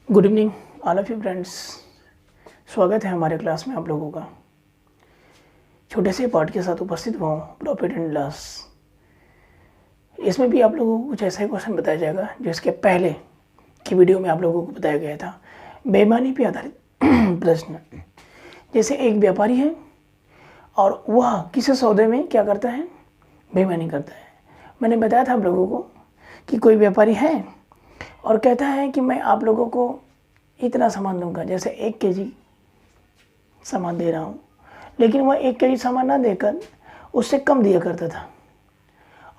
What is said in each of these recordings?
Good evening all of you friends. स्वागत है हमारे क्लास में आप लोगों का। छोटे से पार्ट के साथ उपस्थित हुआ हूँ प्रॉफिट एंड लॉस। इसमें भी आप लोगों को कुछ ऐसा ही क्वेश्चन बताया जाएगा जो इसके पहले की वीडियो में आप लोगों को बताया गया था। बेईमानी पे आधारित प्रश्न। जैसे एक व्यापारी है और वह किसी सौदे में क्या करता है, बेईमानी करता है। मैंने बताया था आप लोगों को कि कोई व्यापारी है और कहता है कि मैं आप लोगों को इतना सामान दूंगा, जैसे 1 केजी सामान दे रहा हूँ, लेकिन वह 1 केजी सामान ना देकर उससे कम दिया करता था।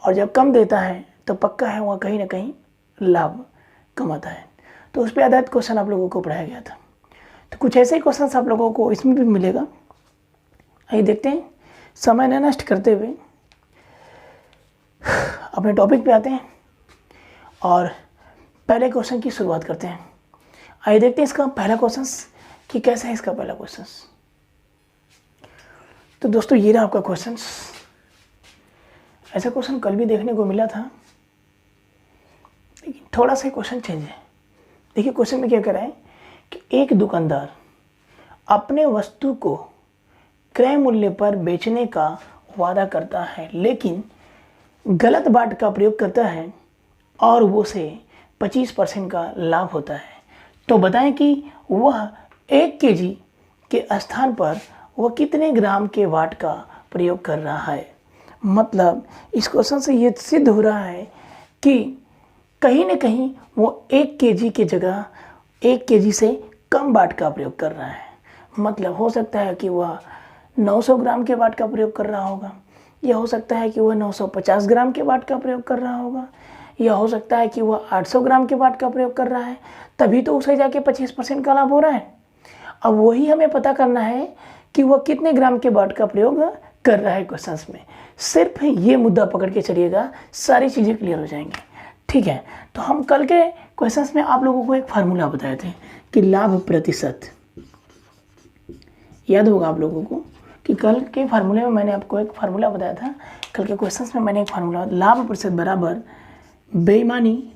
और जब कम देता है तो पक्का है वह कहीं ना कहीं लाभ कमाता है। तो उस पर आधारित क्वेश्चन आप लोगों को पढ़ाया गया था। तो कुछ ऐसे ही क्वेश्चन आप लोगों को इसमें भी मिलेगा। आइए देखते हैं, समय न नष्ट करते हुए अपने टॉपिक पे आते हैं और पहले क्वेश्चन की शुरुआत करते हैं। आइए देखते हैं इसका पहला क्वेश्चन कि कैसा है इसका पहला क्वेश्चन। तो दोस्तों ये रहा आपका क्वेश्चन। ऐसा क्वेश्चन कल भी देखने को मिला था, लेकिन थोड़ा सा क्वेश्चन चेंज है। देखिए क्वेश्चन में क्या कह रहा है कि एक दुकानदार अपने वस्तु को क्रय मूल्य पर बेचने का वादा करता है, लेकिन गलत बाट का प्रयोग करता है और वो से 25% का लाभ होता है। तो बताएं कि वह 1 केजी के स्थान पर वह कितने ग्राम के वाट का प्रयोग कर रहा है। मतलब इस क्वेश्चन से ये सिद्ध हो रहा है कि कहीं न कहीं वो 1 केजी की जगह 1 केजी से कम वाट का प्रयोग कर रहा है। मतलब हो सकता है कि वह 900 ग्राम के वाट का प्रयोग कर रहा होगा, या हो सकता है कि वह 950 ग्राम के वाट का प्रयोग कर रहा होगा, या हो सकता है कि वह 800 ग्राम के वाट का प्रयोग कर रहा है। तभी तो उसे जाके 25% का लाभ हो रहा है। अब वही हमें पता करना है कि वह कितने ग्राम के वाट का प्रयोग कर रहा है। क्वेश्चंस में सिर्फ ये मुद्दा पकड़ के चलिएगा, सारी चीज़ें क्लियर हो जाएंगी। ठीक है, तो हम कल के क्वेश्चंस में आप लोगों को एक फार्मूला बताए थे कि लाभ प्रतिशत। याद होगा आप लोगों को कि कल के फार्मूले में मैंने आपको एक फार्मूला बताया था। कल के क्वेश्चंस में मैंने एक फार्मूला, लाभ प्रतिशत बराबर बेईमानी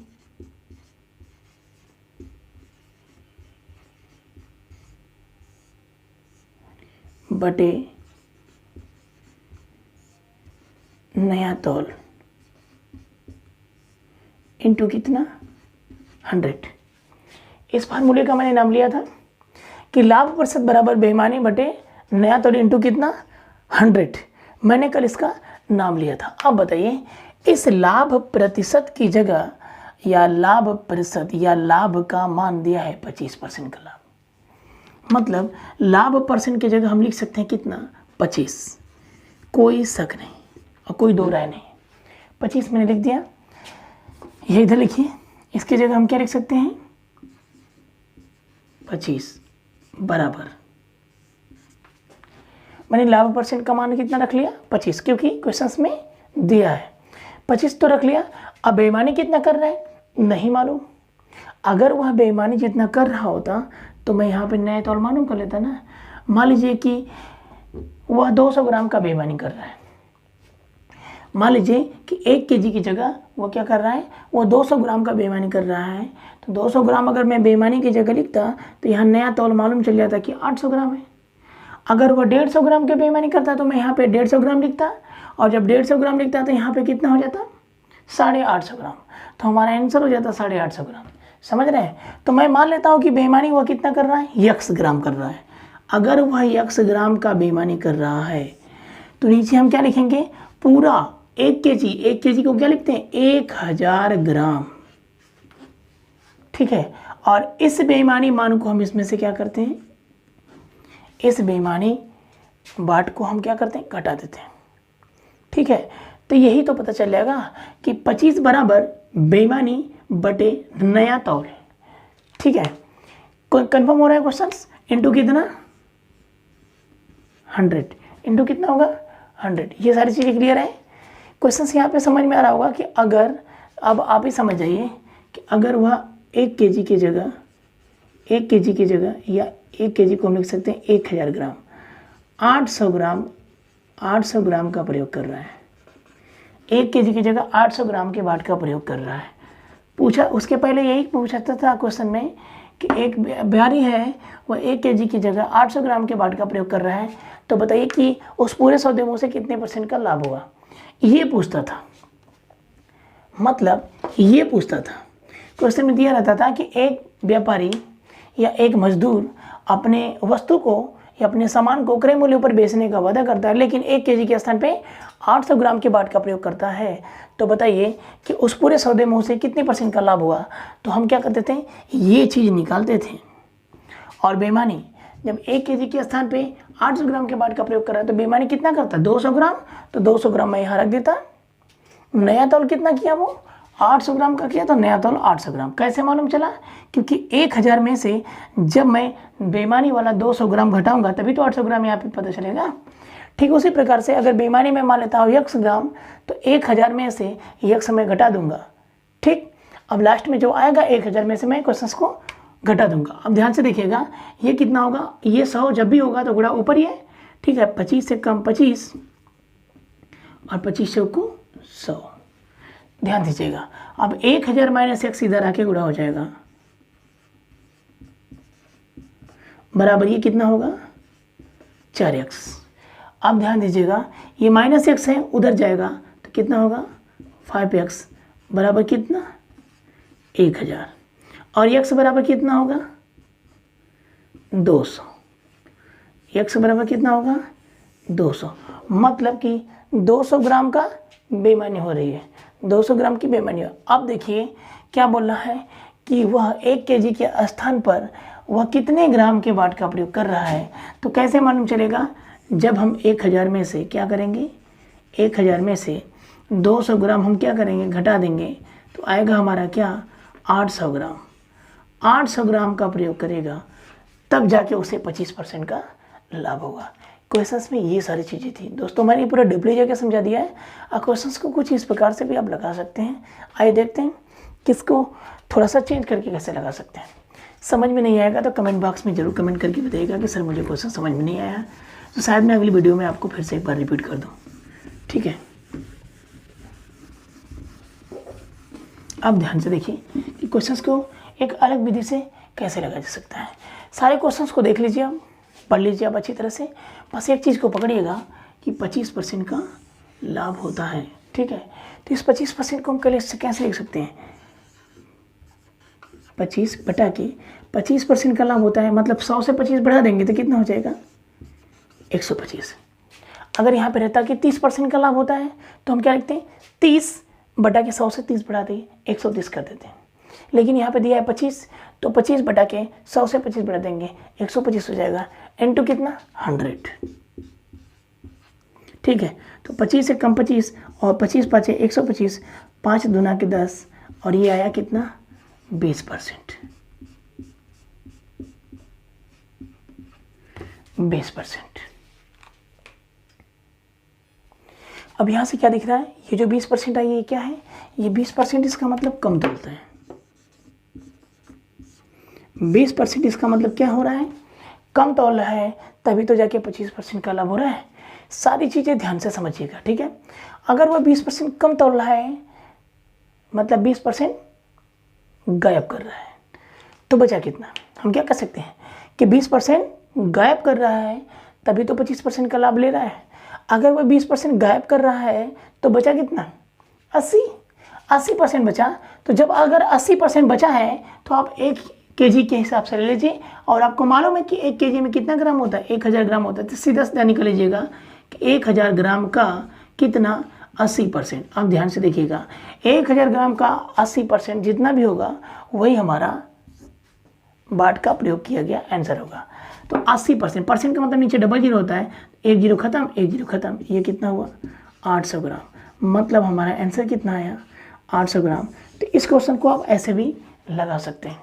बटे नया तौल इंटू कितना 100। इस फार्मूले का मैंने नाम लिया था कि लाभ प्रतिशत बराबर बेईमानी बटे नया तौल इंटू कितना 100। मैंने कल इसका नाम लिया था। अब बताइए, इस लाभ प्रतिशत की जगह या लाभ प्रतिशत या लाभ का मान दिया है 25% का लाभ। मतलब लाभ परसेंट की जगह हम लिख सकते हैं कितना 25। कोई शक नहीं और कोई दो राय नहीं। 25 मैंने लिख दिया। ये इधर लिखिए, इसकी जगह हम क्या लिख सकते हैं 25 बराबर, मैंने लाभ परसेंट का मान कितना रख लिया 25, क्योंकि क्वेश्चंस में दिया है 25 तो रख लिया। अब बेईमानी कितना कर रहा है नहीं मालूम। अगर वह बेईमानी जितना कर रहा होता तो मैं यहाँ पे नया तौल मालूम कर लेता ना। मान लीजिए कि वह 200 ग्राम का बेईमानी कर रहा है। मान लीजिए कि 1 केजी की जगह वो क्या कर रहा है, वो 200 ग्राम का बेईमानी कर रहा है। तो 200 ग्राम अगर मैं बेईमानी की जगह लिखता तो यहाँ नया तौल मालूम चल जाता कि 800 ग्राम है। अगर वह 150 ग्राम की बेईमानी करता तो मैं यहाँ पे 150 ग्राम लिखता, और जब 150 ग्राम लिखता तो यहाँ पे कितना हो जाता 850 ग्राम। तो हमारा आंसर हो जाता 850 ग्राम। समझ रहे हैं। तो मैं मान लेता हूँ कि बेईमानी वह कितना कर रहा है, x ग्राम कर रहा है। अगर वह x ग्राम का बेईमानी कर रहा है तो नीचे हम क्या लिखेंगे, पूरा 1 केजी। 1 केजी को क्या लिखते हैं 1000 ग्राम। ठीक है, और इस बेईमानी मान को हम इसमें से क्या करते हैं, इस बेईमानी बाट को हम क्या करते हैं घटा देते हैं। ठीक है, तो यही तो पता चल जाएगा कि 25 बराबर बेईमानी बटे नया तौल। ठीक है, कंफर्म हो रहा है क्वेश्चन। इंटू कितना 100 इंटू कितना होगा 100। ये सारी चीज़ें क्लियर है। क्वेश्चन यहाँ पे समझ में आ रहा होगा कि अगर, अब आप ही समझ जाइए कि अगर वह 1 केजी की जगह 1 केजी की जगह या 1 केजी को हम लिख सकते हैं 1000 ग्राम, 800 ग्राम का प्रयोग कर रहा है। 1 केजी की जगह 800 ग्राम के वाट का प्रयोग कर रहा है। पूछा उसके पहले यही पूछा था क्वेश्चन में कि एक व्यापारी है वह 1 kg की जगह 800 ग्राम के बाट का प्रयोग कर रहा है, तो बताइए कि उस पूरे सौदे में से कितने % का लाभ हुआ। ये पूछता था, मतलब ये पूछता था। क्वेश्चन में दिया रहता था कि एक व्यापारी या एक मजदूर अपने वस्तु को या अपने सामान को क्रय मूल्य पर बेचने का वादा करता है, लेकिन 1 kg के स्थान पे 800 ग्राम के बाट का प्रयोग करता है, तो बताइए कि उस पूरे सौदे में उसे कितने % का लाभ हुआ। तो हम क्या करते थे, ये चीज़ निकालते थे। और बेईमानी, जब 1 kg के स्थान पे 800 ग्राम के बाट का प्रयोग कर रहा है, तो बेईमानी कितना करता, 200 ग्राम। तो 200 ग्राम मैं यहाँ रख देता। नया तौल कितना किया, वो 800 ग्राम का किया, तो नया तौल 800 ग्राम। कैसे मालूम चला, क्योंकि 1000 में से जब मैं बेईमानी वाला 200 ग्राम घटाऊंगा तभी तो 800 ग्राम यहाँ पे पता चलेगा। ठीक उसी प्रकार से अगर बेईमानी में मान लेता हूँ 100 ग्राम, तो 1000 में से 100 में घटा दूंगा। ठीक, अब लास्ट में जो आएगा 1000 में से मैं क्वेश्चन को घटा दूंगा। अब ध्यान से देखिएगा, ये कितना होगा, ये 100 जब भी होगा तो गुणा ऊपर ही है। ठीक है, 25 से कम 25 और 25 से को 100। ध्यान दीजिएगा, अब 1000 माइनस x इधर आके गुणा हो जाएगा, बराबर ये कितना होगा 4x। अब ध्यान दीजिएगा, ये माइनस x है, उधर जाएगा तो कितना होगा 5x, बराबर कितना 1000। और x बराबर कितना होगा 200। x बराबर कितना होगा 200, मतलब कि 200 ग्राम का बेईमानी हो रही है, 200 ग्राम की बेईमानी हो। अब देखिए क्या बोल रहा है कि वह 1 kg के स्थान पर वह कितने ग्राम के बाट का प्रयोग कर रहा है। तो कैसे मालूम चलेगा, जब हम 1000 में से क्या करेंगे, 1000 में से 200 ग्राम हम क्या करेंगे, घटा देंगे, तो आएगा हमारा क्या 800 ग्राम। 800 ग्राम का प्रयोग करेगा तब जाके उसे 25% का लाभ होगा। क्वेश्चंस में ये सारी चीज़ें थी दोस्तों, मैंने पूरा डिप्ली जगह समझा दिया है। और क्वेश्चंस को कुछ इस प्रकार से भी आप लगा सकते हैं। आइए देखते हैं किसको थोड़ा सा चेंज करके कैसे लगा सकते हैं। समझ में नहीं आएगा तो कमेंट बॉक्स में ज़रूर कमेंट करके बताइएगा कि सर मुझे क्वेश्चन समझ में नहीं आया, तो शायद मैं अगली वीडियो में आपको फिर से एक बार रिपीट कर दूँ। ठीक है, अब ध्यान से देखिए कि क्वेश्चंस को एक अलग विधि से कैसे लगाया जा सकता है। सारे क्वेश्चंस को देख लीजिए, आप पढ़ लीजिए आप अच्छी तरह से। बस एक चीज़ को पकड़िएगा कि 25% का लाभ होता है। ठीक है, तो इस 25% को हम कैसे लिख सकते हैं, 25 बटा के 25% का लाभ होता है, मतलब 100 से 25 बढ़ा देंगे तो कितना हो जाएगा 125। अगर यहाँ पे रहता कि 30% का लाभ होता है तो हम क्या लिखते हैं, 30 बटा के 100 से 30 बढ़ा दें 130 कर देते हैं। लेकिन यहाँ पे दिया है 25, तो 25 बटा के 100 से 25 बढ़ा देंगे 125 हो जाएगा, इनटू कितना 100। ठीक है, तो 25 से कम 25 और 25 पाँच 125, 5 दूना के 10 और ये आया कितना 20%। 20%। अब यहाँ से क्या दिख रहा है, ये जो 20% आई ये क्या है, ये 20% इसका मतलब कम तोलता है। 20% इसका मतलब क्या हो रहा है, कम तौल रहा है, तभी तो जाके 25% का लाभ हो रहा है। सारी चीज़ें ध्यान से समझिएगा। ठीक है, अगर वह 20% कम तौल रहा है मतलब 20% गायब कर रहा है, तो बचा कितना, हम क्या कर सकते हैं कि 20% गायब कर रहा है तभी तो 25% का लाभ ले रहा है। अगर वह 20% गायब कर रहा है तो बचा कितना 80% बचा। तो जब अगर 80% बचा है तो आप 1 kg के हिसाब से ले लीजिए, और आपको मालूम है कि 1 kg में कितना ग्राम होता है, 1000 ग्राम होता है, तो सीधा सीधा निकल लीजिएगा कि 1000 ग्राम का कितना 80%। अब ध्यान से देखिएगा, 1000 ग्राम का 80% जितना भी होगा वही हमारा बाट का प्रयोग किया गया आंसर होगा। तो 80% का मतलब नीचे डबल जीरो होता है, 1 जीरो खत्म 1 जीरो खत्म, ये कितना हुआ 800 ग्राम, मतलब हमारा आंसर कितना आया 800 ग्राम। तो इस क्वेश्चन को आप ऐसे भी लगा सकते हैं।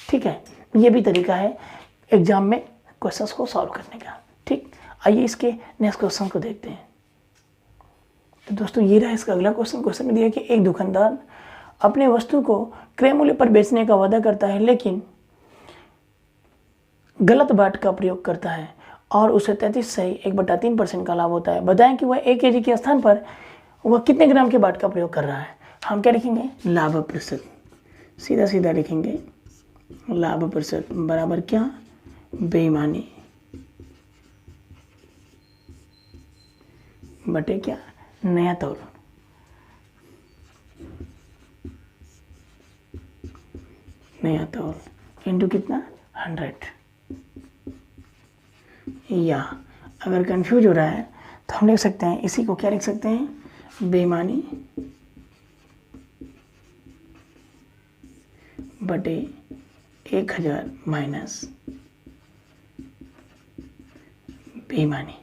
ठीक है, ये भी तरीका है एग्जाम में क्वेश्चंस को सॉल्व करने का। ठीक, आइए इसके नेक्स्ट क्वेश्चन को देखते हैं। तो दोस्तों ये रहा इसका अगला क्वेश्चन। क्वेश्चन में दिया कि एक दुकानदार अपने वस्तु को क्रय मूल्य पर बेचने का वादा करता है, लेकिन गलत बाट का प्रयोग करता है और उसे 33 से 1/3% का लाभ होता है। बताएं कि वह 1 kg के स्थान पर वह कितने ग्राम के बाट का प्रयोग कर रहा है। हम क्या लिखेंगे, लाभ प्रतिशत, सीधा सीधा लिखेंगे लाभ प्रतिशत बराबर क्या, बेईमानी बटे क्या, नया तौल। नया तौल इंटू कितना, 100। या अगर कंफ्यूज हो रहा है तो हम लिख सकते हैं, इसी को क्या लिख सकते हैं, बेईमानी बटे 1000 माइनस बेईमानी।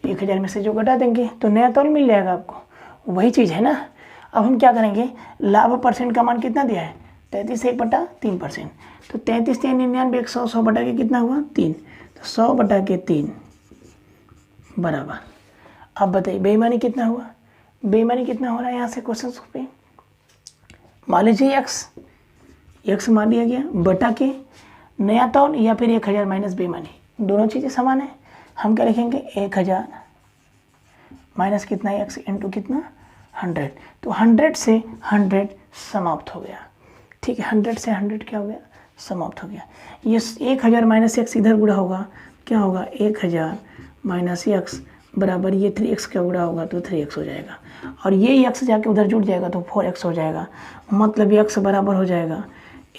1000 में से जो घटा देंगे तो नया तौल मिल जाएगा आपको, वही चीज़ है ना। अब हम क्या करेंगे, लाभ परसेंट का मान कितना दिया है, 33/1/3%। तो 33×3=99, 100, 100 बटा के कितना हुआ, 3। तो 100 बटा के 3 बराबर। अब बताइए बेईमानी कितना हुआ, बेईमानी कितना हो रहा है यहाँ से क्वेश्चन पे, मान लीजिए x मान लिया गया बटा के नया तौल या फिर 1000 माइनस बेईमानी, दोनों चीज़ें समान है। हम क्या लिखेंगे, 1000 माइनस कितना x इंटू कितना 100। तो 100 से 100 समाप्त हो गया, ठीक है, 100 से 100 क्या हो गया, समाप्त हो गया। ये 1000 माइनस x इधर गुणा होगा, क्या होगा, 1000 माइनस x बराबर ये 3x का गुणा होगा तो 3x हो जाएगा, और ये x जाके उधर जुड़ जाएगा तो 4x हो जाएगा। मतलब x बराबर हो जाएगा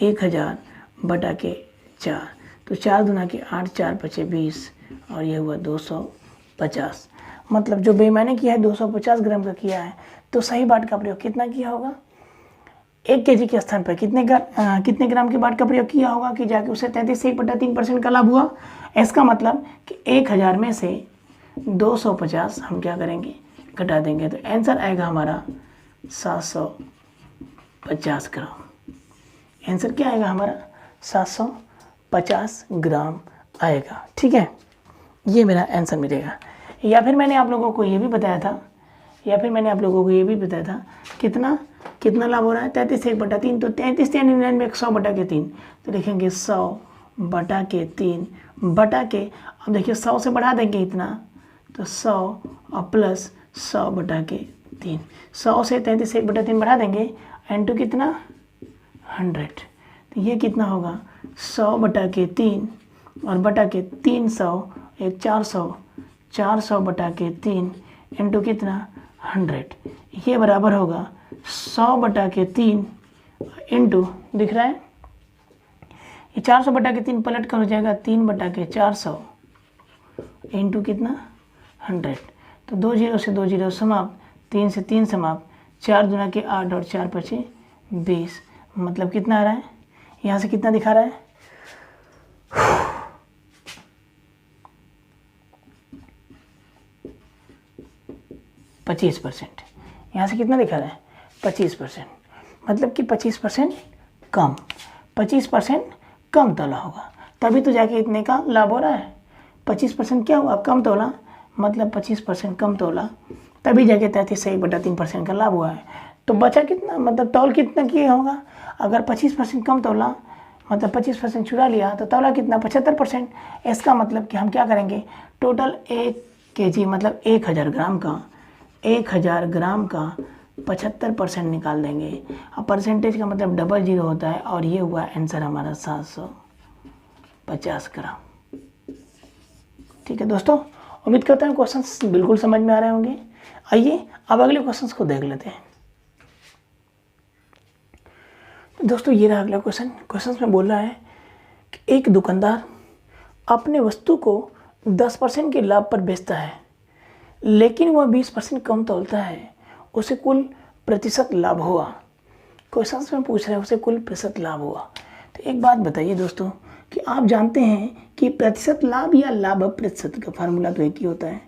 1000 बटा के 4। तो 4 दूना के 8, 4 पचे 20, और ये हुआ 250। मतलब जो बेईमानी किया है 250 ग्राम का किया है। तो सही बाट का प्रयोग कितना किया होगा, 1 kg के स्थान पर कितने ग्राम के बाट का प्रयोग किया होगा कि जाके उसे 33/1/3% का लाभ हुआ। इसका मतलब कि 1000 में से 250 हम क्या करेंगे, घटा देंगे। तो आंसर आएगा हमारा 750 ग्राम। आंसर क्या आएगा हमारा, 750 ग्राम आएगा, ठीक है, ये मेरा आंसर मिलेगा। या फिर मैंने आप लोगों को ये भी बताया था, कितना लाभ हो रहा है, 33/3। तो 33×3 100 बटा के 3, तो लिखेंगे 100 बटा के 3 बटा के, अब देखिए 100 से बढ़ा देंगे इतना, तो 100 और प्लस 100 बटा के 3, 100 से 33/3 बढ़ा देंगे, इंटू कितना 100। तो ये कितना होगा, 100 बटा के 3 और बटा के 300, एक 400, 400 बटा के 3 इंटू कितना 100। ये बराबर होगा 100 बटा के 3 इंटू, दिख रहा है, ये 400 बटा के 3 पलट कर हो जाएगा 3 बटा के 400 इंटू कितना 100। तो 2 0 से 2 0 समाप्त, 3 से 3 समाप्त, 4 दूना के 8 और 4 पचे 20। मतलब कितना आ रहा है, यहाँ से कितना दिखा रहा है, 25%। यहाँ से कितना दिखा रहा है, 25%। मतलब कि 25% कम, 25% कम तोला होगा, तभी तो जाके इतने का लाभ हो रहा है। 25% क्या हुआ, कम तोला, मतलब 25% कम तोला, तभी जाके 33/3% का लाभ हुआ है। तो बचा कितना, मतलब तौल कितना किया होगा, अगर 25% कम तोला मतलब 25% चुरा लिया तो तौला कितना, 75%। इसका मतलब कि हम क्या करेंगे, टोटल 1 kg मतलब 1000 ग्राम का 75% निकाल देंगे। अब परसेंटेज का मतलब डबल 0 होता है, और ये हुआ आंसर हमारा 750 ग्राम। ठीक है दोस्तों, उम्मीद करता हूँ क्वेश्चंस बिल्कुल समझ में आ रहे होंगे। आइए अब अगले क्वेश्चंस को देख लेते हैं। तो दोस्तों ये रहा अगला क्वेश्चंस में बोल रहा है कि एक दुकानदार अपने वस्तु को 10% के लाभ पर बेचता है, लेकिन वह 20% कम तौलता है, उसे कुल प्रतिशत लाभ हुआ। क्वेश्चन में पूछ रहे हैं उसे कुल प्रतिशत लाभ हुआ। तो एक बात बताइए दोस्तों कि आप जानते हैं कि प्रतिशत लाभ या लाभ प्रतिशत का फार्मूला तो एक ही होता है।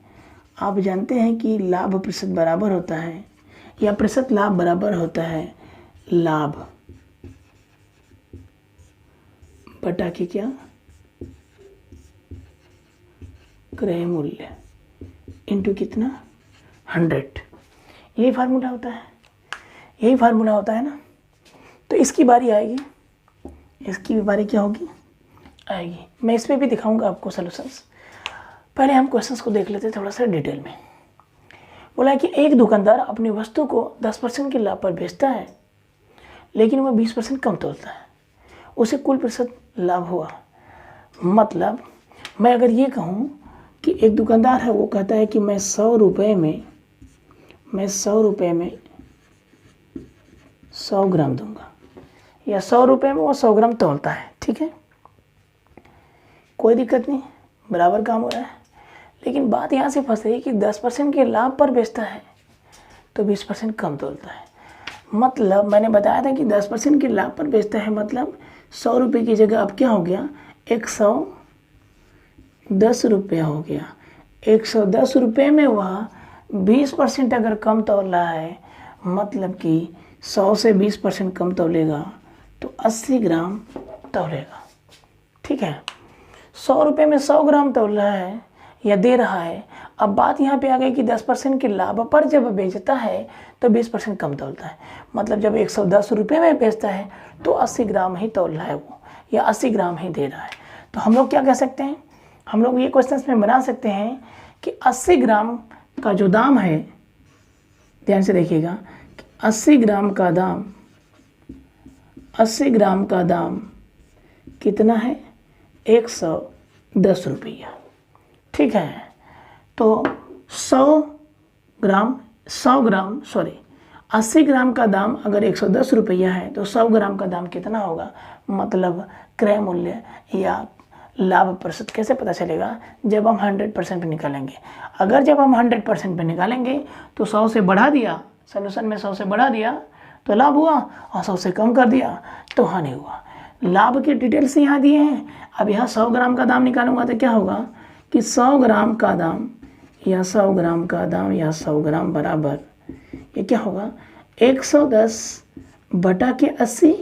आप जानते हैं कि लाभ प्रतिशत बराबर होता है या प्रतिशत लाभ बराबर होता है लाभ बटा के क्या, क्रय मूल्य इंटू कितना 100। यही फार्मूला होता है, यही फार्मूला होता है ना। तो इसकी बारी आएगी, इसकी भी बारी क्या होगी, आएगी। मैं इस पर भी दिखाऊंगा आपको सॉल्यूशंस। पहले हम क्वेश्चंस को देख लेते हैं थोड़ा सा डिटेल में। बोला कि एक दुकानदार अपनी वस्तु को 10% के लाभ पर बेचता है, लेकिन वह 20% कम तोलता है, उसे कुल प्रतिशत लाभ हुआ। मतलब मैं अगर ये कहूँ कि एक दुकानदार है, वो कहता है कि मैं 100 रुपये में 100 ग्राम दूंगा, या 100 रुपये में वो 100 ग्राम तोलता है, ठीक है, कोई दिक्कत नहीं, बराबर काम हो रहा है। लेकिन बात यहाँ से फंस रही है कि 10% के लाभ पर बेचता है तो 20% कम तोलता है। मतलब मैंने बताया था कि 10% के लाभ पर बेचता है, मतलब 100 रुपये की जगह अब क्या हो गया, 110 रुपये हो गया। 110 रुपये में वह 20% अगर कम तोल रहा है, मतलब कि 100 से 20% कम तोलेगा तो 80 ग्राम तोलेगा, ठीक है। 100 रुपये में 100 ग्राम तोल रहा है या दे रहा है। अब बात यहाँ पे आ गई कि 10% के लाभ पर जब बेचता है तो 20% कम तोलता है। मतलब जब 110 रुपये में बेचता है तो 80 ग्राम ही तोल रहा है वो, या 80 ग्राम ही दे रहा है। तो हम लोग क्या कह सकते हैं, हम लोग ये क्वेश्चन में बना सकते हैं कि 80 ग्राम का जो दाम है, ध्यान से देखिएगा, 80 ग्राम का दाम कितना है, 110 रुपया, ठीक है। तो 80 ग्राम का दाम अगर 110 रुपया है तो 100 ग्राम का दाम कितना होगा, मतलब क्रय मूल्य या लाभ प्रतिशत कैसे पता चलेगा, जब हम 100% पे निकालेंगे। अगर जब हम 100% पे निकालेंगे तो 100 से बढ़ा दिया, सॉल्यूशन में 100 से बढ़ा दिया तो लाभ हुआ, और 100 से कम कर दिया तो हानि हुआ। लाभ के डिटेल्स यहाँ दिए हैं। अब यहाँ 100 ग्राम का दाम निकालूंगा तो क्या होगा कि 100 ग्राम का दाम या 100 ग्राम का दाम या 100 ग्राम बराबर, ये क्या होगा, 110 बटा के 80,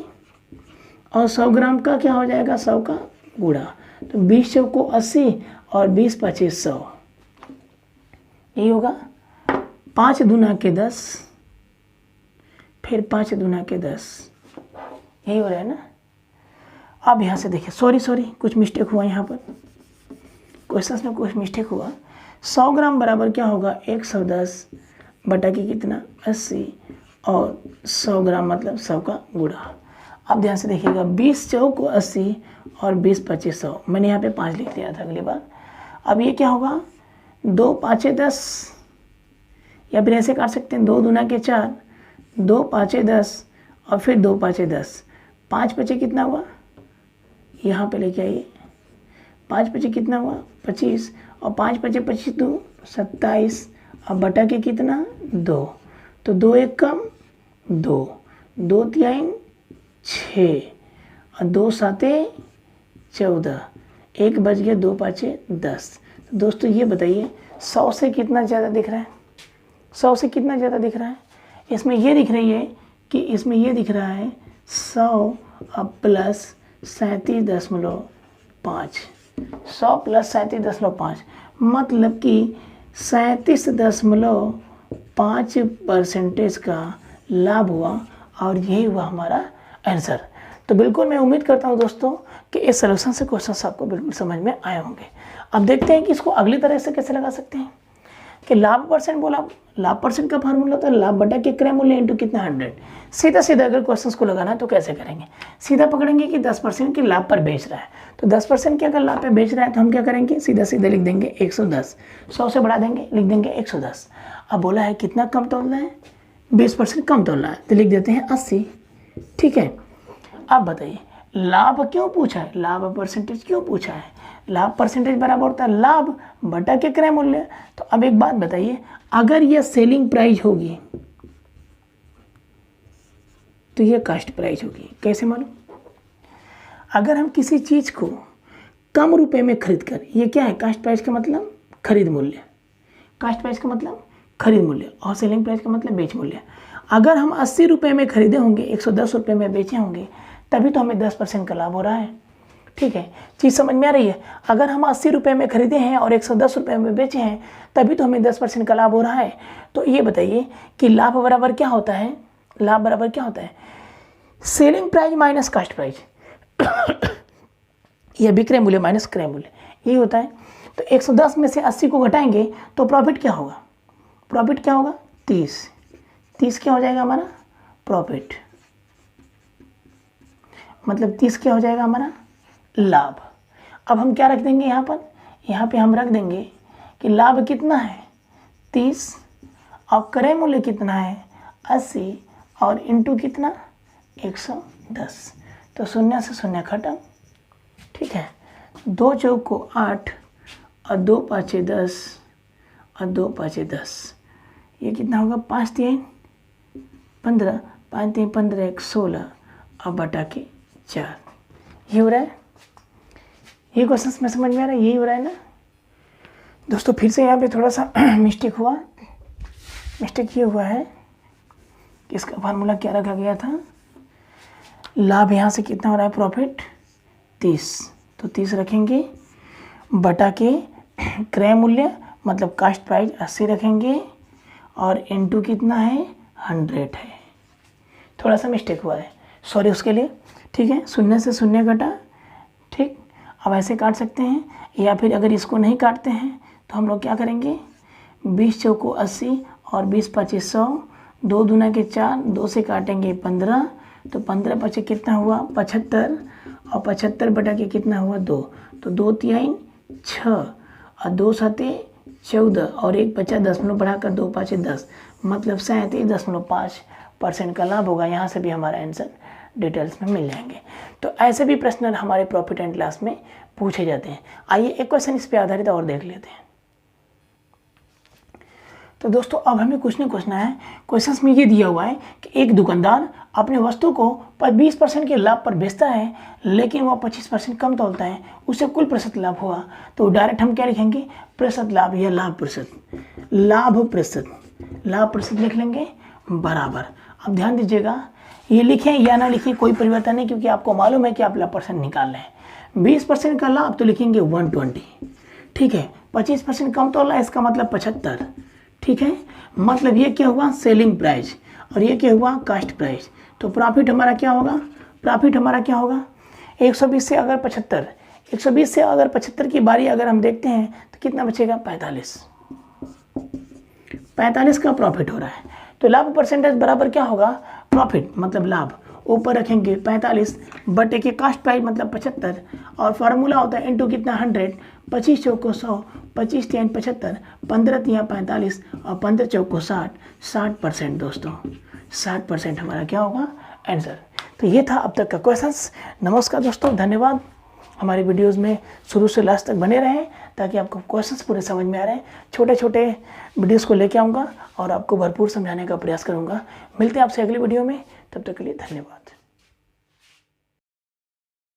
और 100 ग्राम का क्या हो जाएगा, 100 का गुणा, तो 20 चौको 80 और 20 पच्चीस 100, यही होगा। 5 दूना के 10, फिर 5 दूना के 10, यही हो रहा है ना। अब यहाँ से देखिए, सॉरी कुछ मिस्टेक हुआ यहाँ पर, क्वेश्चन में कुछ मिस्टेक हुआ। 100 ग्राम बराबर क्या होगा, 110 बटा के कितना, 80, और 100 ग्राम मतलब 100 का गुणा। अब ध्यान से देखिएगा, 20 चौको 80 और 20 पच्चीस 100, मैंने यहाँ पे 5 लिख दिया था अगली बार। अब ये क्या होगा, 2 5 10, या फिर ऐसे काट सकते हैं, 2 दूना के 4, 2 5 10 और फिर 2 5 10, 5 पचे कितना हुआ, यहाँ पे लेके आइए, 5 पचे कितना हुआ, 25, और 5 पचे 25 2 27, अब बटा के कितना 2, तो 2 एक कम 2, 2 3 6, और 2 साते 14, 1 बच गया, 2 पाँचे 10। तो दोस्तों ये बताइए 100 से कितना ज़्यादा दिख रहा है, 100 से कितना ज़्यादा दिख रहा है, इसमें ये दिख रही है कि इसमें ये दिख रहा है 100 प्लस 37.5, 100 प्लस 37.5, मतलब कि 37.5% का लाभ हुआ, और यही हुआ हमारा आंसर। तो बिल्कुल मैं उम्मीद करता हूँ दोस्तों कि इस सलूशन से क्वेश्चंस आपको बिल्कुल समझ में आए होंगे। अब देखते हैं कि इसको अगली तरह से कैसे लगा सकते हैं। कि लाभ परसेंट बोला, लाभ परसेंट का फार्मूला होता है लाभ बटा के क्रय मूल्य इंटू कितना 100। सीधा सीधा अगर क्वेश्चंस को लगाना है तो कैसे करेंगे, सीधा पकड़ेंगे कि 10% के लाभ पर बेच रहा है, तो 10% के अगर लाभ पे बेच रहा है तो हम क्या करेंगे, सीधा सीधा लिख देंगे 110, 100 से बढ़ा देंगे, लिख देंगे 110। अब बोला है कितना कम तोलना है, 20% कम तोलना है, तो लिख देते हैं 80, ठीक है। अब बताइए लाभ क्यों पूछा है, लाभ परसेंटेज क्यों पूछा है, लाभ परसेंटेज बराबर होता है लाभ बटा के क्रय मूल्य। तो अब एक बात बताइए, अगर यह सेलिंग प्राइस होगी तो यह कास्ट प्राइस होगी, कैसे मालूम, अगर हम किसी चीज को कम रुपए में खरीद कर, ये क्या है कास्ट प्राइस का मतलब खरीद मूल्य, कास्ट प्राइस का मतलब खरीद मूल्य, और सेलिंग प्राइस का मतलब बेच मूल्य। अगर हम 80 रुपये में खरीदे होंगे, 110 रुपये में बेचे होंगे, तभी तो हमें 10% का लाभ हो रहा है, ठीक है। चीज़ समझ में आ रही है, अगर हम 80 रुपये में खरीदे हैं और 110 रुपये में बेचे हैं, तभी तो हमें 10% का लाभ हो रहा है। तो ये बताइए कि लाभ बराबर क्या होता है, लाभ बराबर क्या होता है, selling price minus cost price या विक्रय मूल्य माइनस क्रय मूल्य, यही होता है। तो 110 में से 80 को घटाएंगे तो प्रॉफिट क्या होगा, प्रॉफिट क्या होगा 30 क्या हो जाएगा हमारा प्रॉफिट, मतलब 30 क्या हो जाएगा हमारा लाभ। अब हम क्या रख देंगे यहाँ पर, यहाँ पे हम रख देंगे कि लाभ कितना है 30 और क्रय मूल्य कितना है 80 और इंटू कितना 110। तो शून्य से शून्य खत्म। ठीक है, 2 चौक को 8 और 2 पाँचे 10 और 2 पाँचे 10, ये कितना होगा 5 3 15, 5 3 15 1 16 और बटा के 4। ये हो रहा है, ये क्वेश्चन में समझ में आ रहा है, यही हो रहा है ना दोस्तों। फिर से यहाँ पे थोड़ा सा मिस्टेक हुआ। मिस्टेक ये हुआ है कि इसका फार्मूला क्या रखा गया था, लाभ यहाँ से कितना हो रहा है प्रॉफिट 30, तो 30 रखेंगे बटा के क्रय मूल्य मतलब कास्ट प्राइस 80 रखेंगे और इनटू कितना है 100 है। थोड़ा सा मिस्टेक हुआ है, सॉरी उसके लिए। ठीक है, शून्य से शून्य घटा। ठीक, अब ऐसे काट सकते हैं या फिर अगर इसको नहीं काटते हैं तो हम लोग क्या करेंगे 20 चौको 80 और 20 पच्चीस 100, 2 दूना के 4, 2 से काटेंगे 15, तो 15 पचे कितना हुआ 75 और 75 बटा के कितना हुआ 2, तो 2 3 6 और 2 7 14 और 1 बचा 10 बढ़ाकर 2 5 10, मतलब 37.5% का लाभ होगा। यहाँ से भी हमारा आंसर डिटेल्स में मिल जाएंगे। तो ऐसे भी प्रश्न हमारे प्रॉफिट एंड लॉस में पूछे जाते हैं। आइए एक क्वेश्चन इस पे आधारित और देख लेते हैं। तो दोस्तों अब हमें कुछ नहीं पूछना है। क्वेश्चंस में ये दिया हुआ है कि एक दुकानदार अपने वस्तु को 20% के लाभ पर बेचता है लेकिन वह 25% कम तोलता है, उसे कुल प्रतिशत लाभ हुआ। तो डायरेक्ट हम क्या लिखेंगे प्रतिशत लाभ या लाभ प्रतिशत, लाभ प्रतिशत लिख लेंगे बराबर। अब ध्यान दीजिएगा, ये लिखें या ना लिखें कोई परिवर्तन नहीं, क्योंकि आपको मालूम है कि आप लाभ परसेंट निकाल रहे हैं। 20% का लाभ तो लिखेंगे 120। ठीक है, 25% कम तोला है इसका मतलब 75। ठीक है, मतलब ये क्या हुआ सेलिंग प्राइस और ये क्या हुआ कास्ट प्राइस। तो प्रॉफिट हमारा क्या होगा, प्रॉफिट हमारा क्या होगा 120 से अगर 75, 120 से अगर 75 की बारी अगर हम देखते हैं तो कितना बचेगा 45 का प्रॉफिट हो रहा है। तो लाभ परसेंटेज बराबर क्या होगा प्रॉफिट मतलब लाभ, ऊपर रखेंगे 45 बटे के कास्ट प्राइस मतलब 75 और फार्मूला होता है इनटू कितना 100, 25 चौको 100, 25 3 75, 15 3 45 और 15 चौको 60, 60% दोस्तों, 60% हमारा क्या होगा आंसर। तो ये था अब तक का क्वेश्चंस। नमस्कार दोस्तों, धन्यवाद। हमारे वीडियोस में शुरू से लास्ट तक बने रहें ताकि आपको क्वेश्चंस पूरे समझ में आ रहे हैं। छोटे छोटे वीडियोस को लेके आऊँगा और आपको भरपूर समझाने का प्रयास करूँगा। मिलते हैं आपसे अगली वीडियो में, तब तक के लिए धन्यवाद।